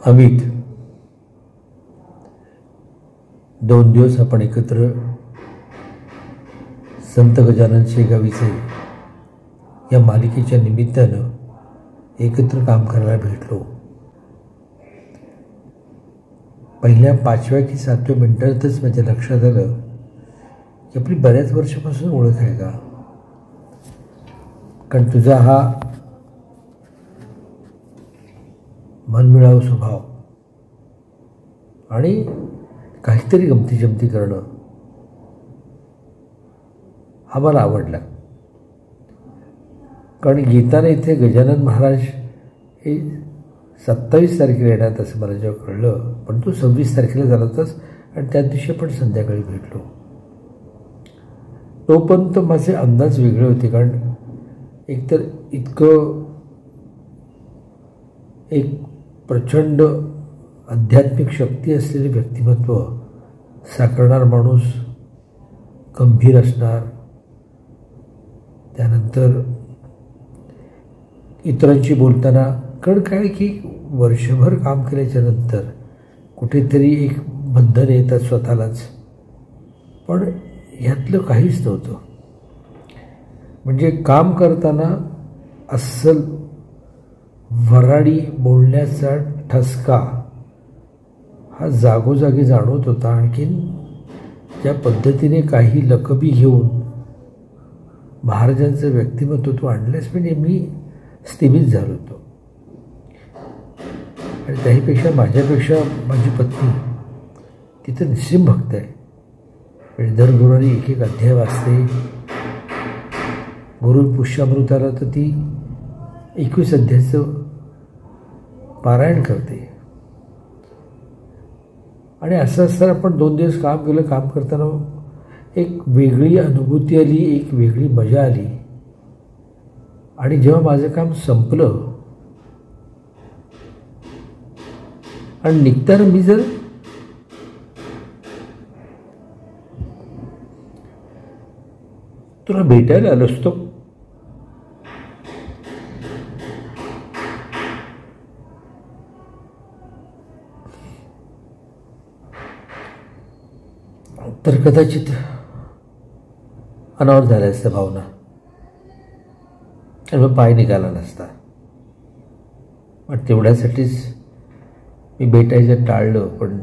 अमित, 2 दिवस आपण एकत्र संत गजानन शेगावीचे या मालिकेच्या निमित्तानं एकत्र काम करायला भेटलो. पहिल्या 5व्या की 7व्या मिनिटातच माझ्या लक्षात आलं की आपली बऱ्याच वर्षापासून ओळख आहे का. कारण तुझा हा मनमिळावू स्वभाव आणि काहीतरी गमती जमती करणं हा मला आवडला. कारण येताना इथे गजानन महाराज हे 27 तारखेला येणार असं मला जेव्हा कळलं, पण तो 26 तारखेला झाला होताच आणि त्या दिवशी पण संध्याकाळी भेटलो. तोपर्यंत माझे अंदाज वेगळे होते. कारण एकतर इतकं एक प्रचंड आध्यात्मिक शक्ती असलेले व्यक्तिमत्व साकारणार माणूस, गंभीर असणार, त्यानंतर इतरांशी बोलताना कारण काय की वर्षभर काम केल्याच्या नंतर कुठेतरी एक बंधन येतात स्वतःलाच, पण ह्यातलं काहीच नव्हतं. म्हणजे काम करताना अस्सल वऱ्हाडी बोलण्याचा ठसका हा जागोजागी जाणवत होता. आणखीन ज्या पद्धतीने काही लकबी घेऊन महाराजांचं व्यक्तिमत्व तो आणल्यास म्हणजे मी स्थिमित झालो होतो. आणि त्याहीपेक्षा माझ्यापेक्षा माझी पत्नी तिथं निश्चिम भक्त आहे. म्हणजे दर गुरुवारी एक एक अध्याय वाचते. गुरु पुष्यामृताला तर ती 21 अध्यायाचं पारायण करते. आणि असं असताना आपण 2 दिवस काम केलं. काम करताना एक वेगळी अनुभूती आली, एक वेगळी मजा आली. आणि जेव्हा माझं काम संपलं आणि निघताना मी जर तुला भेटायला आलो असतो, तर कदाचित अनावर झाल्या असत्या भावना आणि मग पाय निघाला नसता. पण तेवढ्यासाठीच मी भेटायचं टाळलं. पण